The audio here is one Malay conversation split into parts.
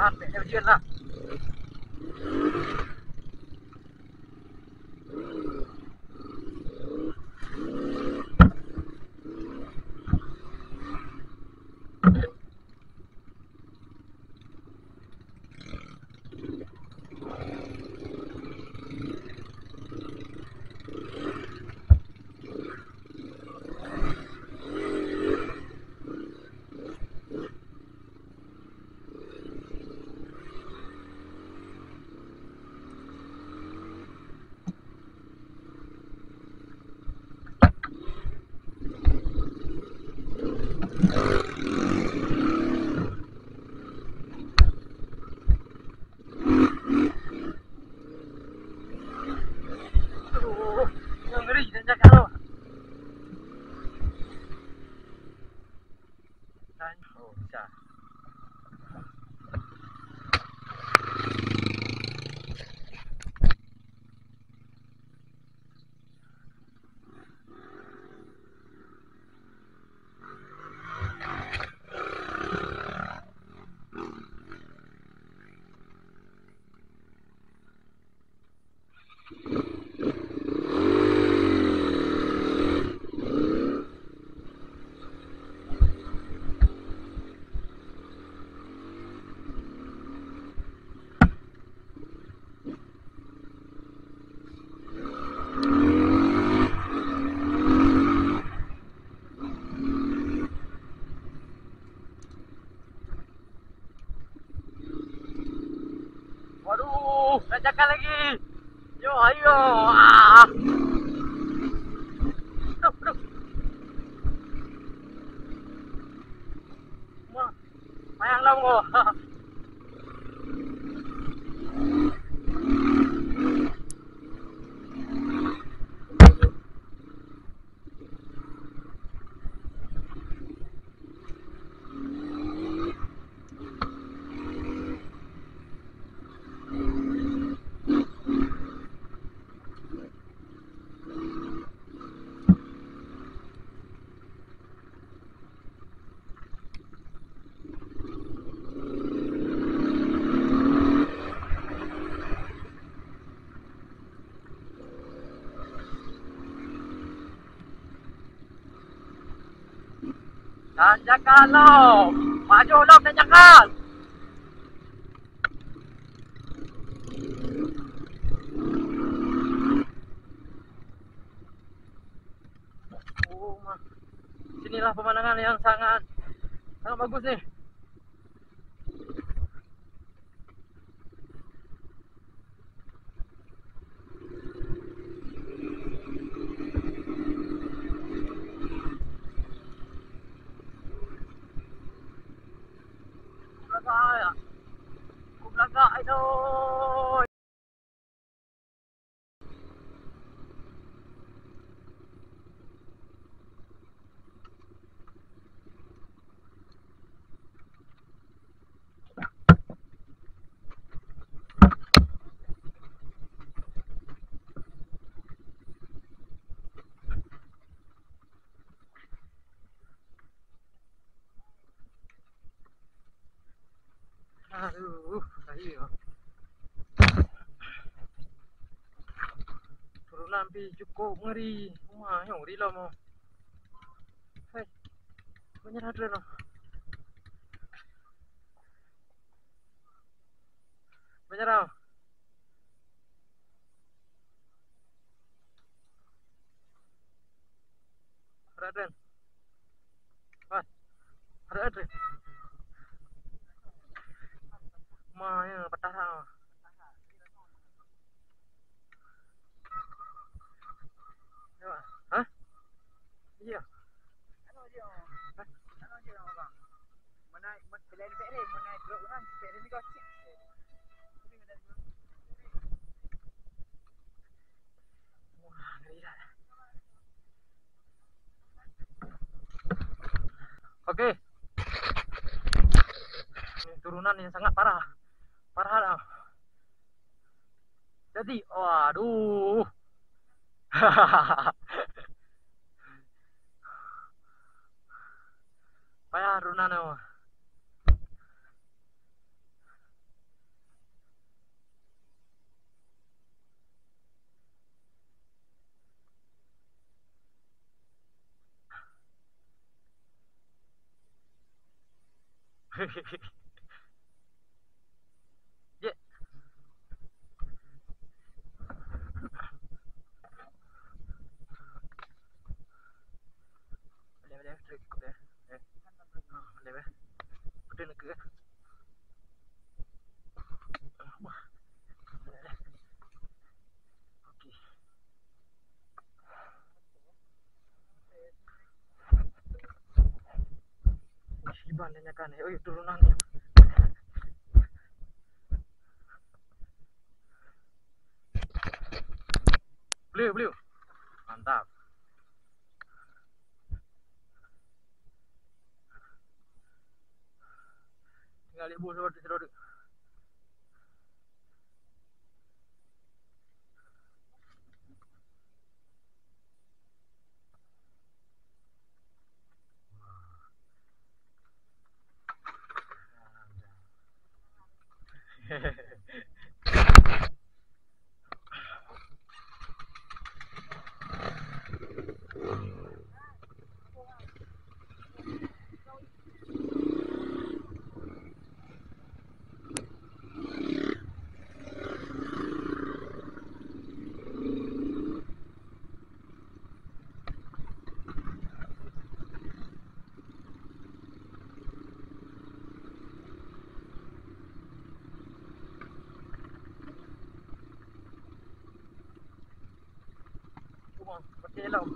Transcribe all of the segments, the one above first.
Sampai dia ujian lah. Waduh, tanjakan lagi. Yo, ayo. Aduh. Mayang lang ko. Tanjakan lo. Maju lo tanjakan. Sinilah pemandangan yang sangat bagus nih. Belakang, aduh. Aduh, ayo. Turunan pi cukup ngeri. Wah, ngeri lah mau. Hai, banyak ada lah. Banyak lah. Ada. Wah, ada. Mah, ya, patah lah. Hah? Iya. Ano dia? Ano dia orang? Mana pelayan pere, mana drop kan? Pere ni kau cik. Wah, ngeri dah. Oke. Ini turunan yang sangat parah. Parah lah. Jadi, waduh. Payah turunan tu. Dia. Boleh trik dia. Boleh. Betul nak ke? Okey. Iban nanyakan. Oi, turunan ni. Boleh. Mantap. Tinggal ibu sedot. Seperti elok.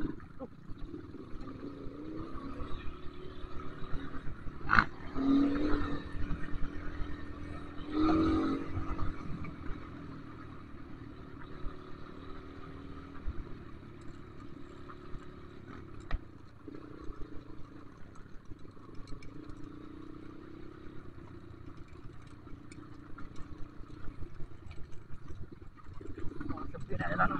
Seperti nak jalan.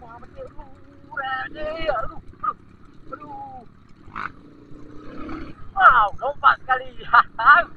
Wah, betul murah dia. Aduh. Wow, lompat sekali. Mantap.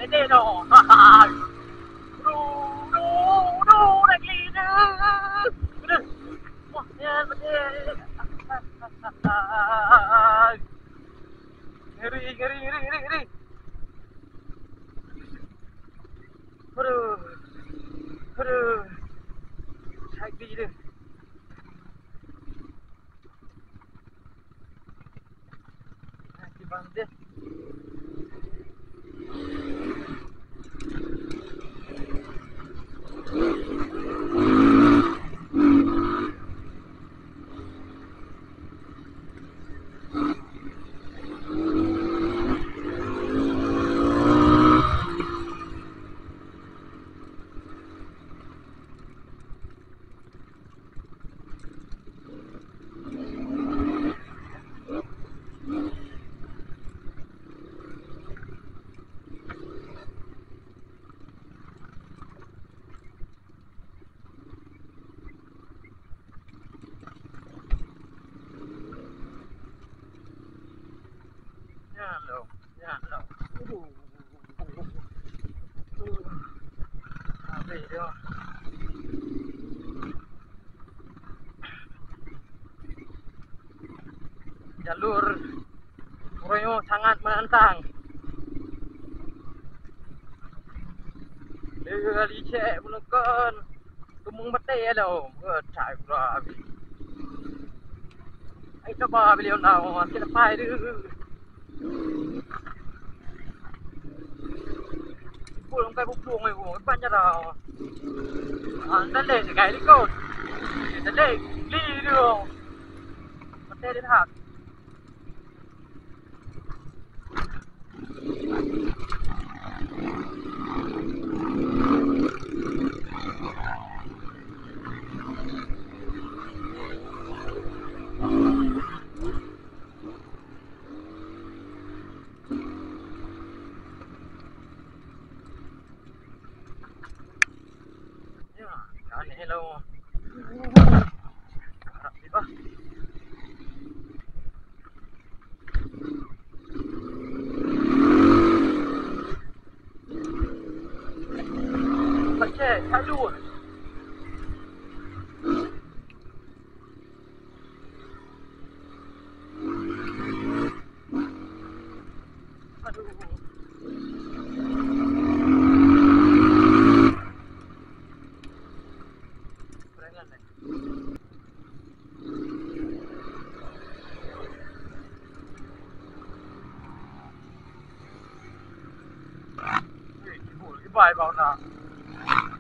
gede dong. Naik leader. Bener. Wah, ya bener. Ngeri. Aduh. Naik leader. Naik banget. Jangan dong. Habis dia. Jalur Moroyo sangat menantang. Dia licik menekan Tumung betul dah. Bercai pula habis. Ai coba beliau tahu masih lepas dia. Pulang ke bubung ni gua, banyak dah. Anda leh sekali kau. Kita leh li dia. Betul dia hak. Ya, kan hello. Harap tiba. Macam selalu. Aduh. Perangan ni. Bye bao na.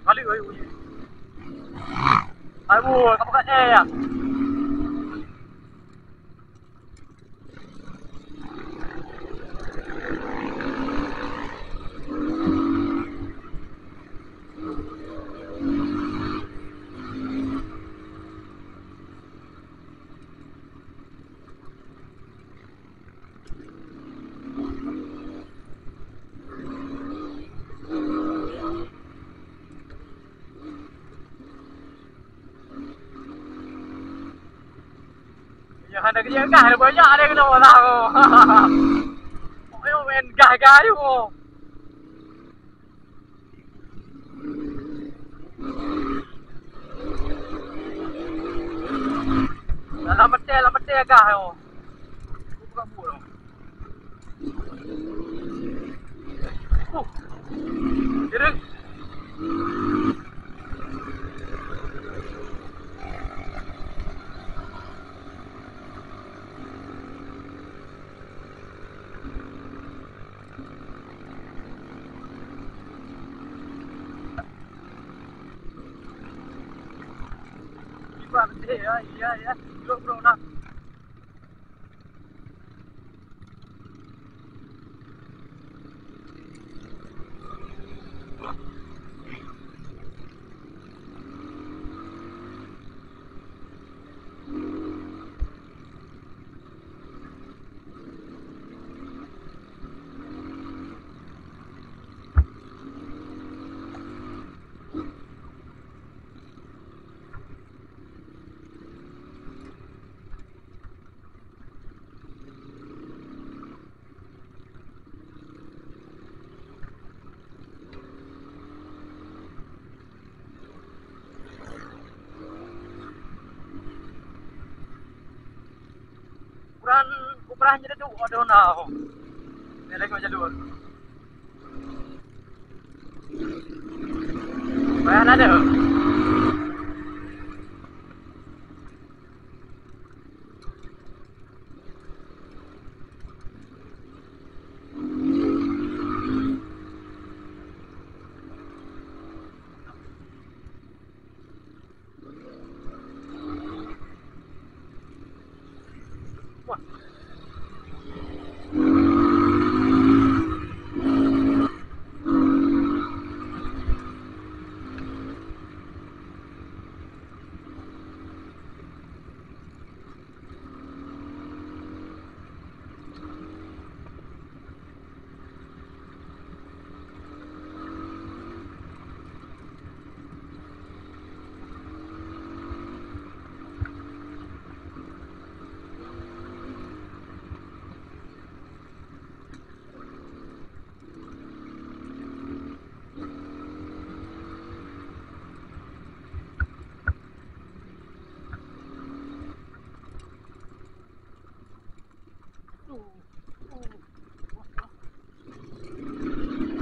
Kali ơi ui. Ai mua kamu kat ya. Jangan ada kerja gah banyak dia kena lah aku. Oh, main gah-gah dia aku. Dalam betul gah aku. Bukan buat aku. Kira. Ya. Bro nak. pernah jadi duk ada now. Ni tengok jalur. Bayar ada. Wah.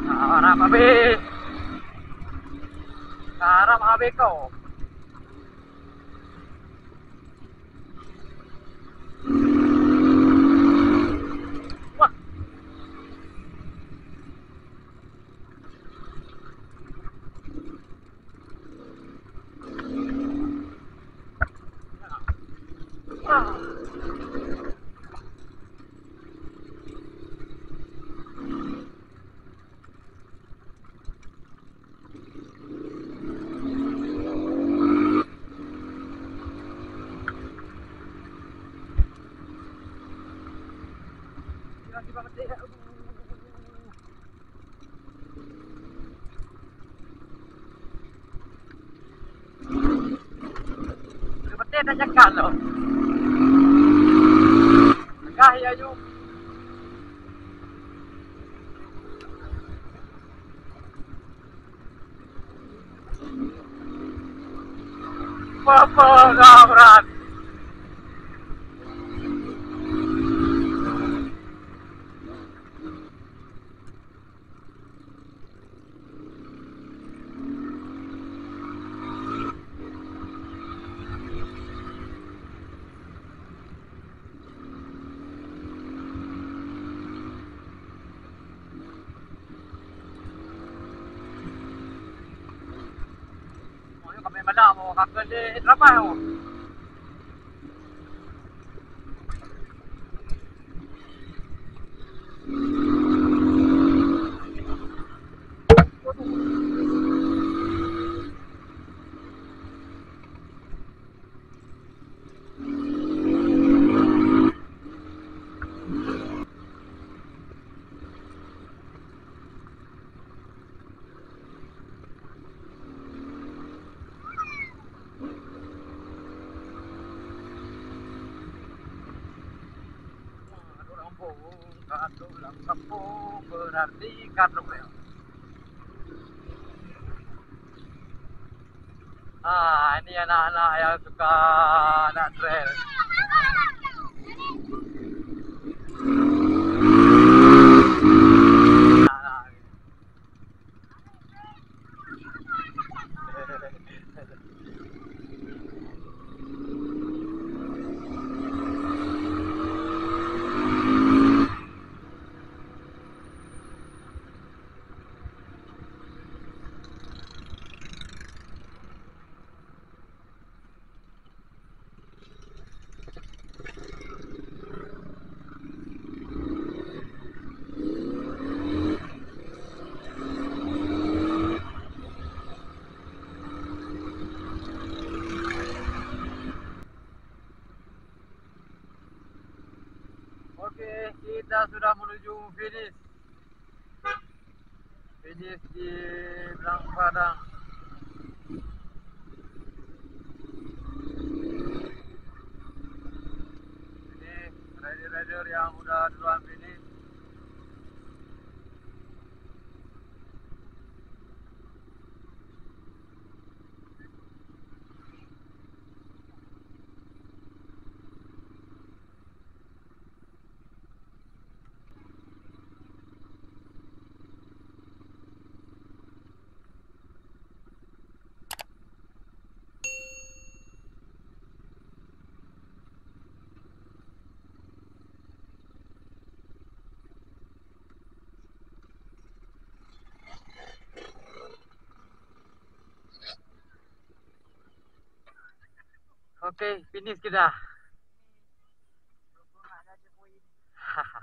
Harap habis. Harap habis kau. Wah. Ah. Lagi banget dia. Betul dah cakap loh. Tegah ya you. Apa dah berat. Kami mana mau kakak di ramai tu. Katulang kampung berarti karung. Ini anak-anak yang suka nak trail. Oke, kita sudah menuju finish. Finish di Belang Padang. Ini rider-rider yang udah duluan finish. Okey, finish kita. Haha.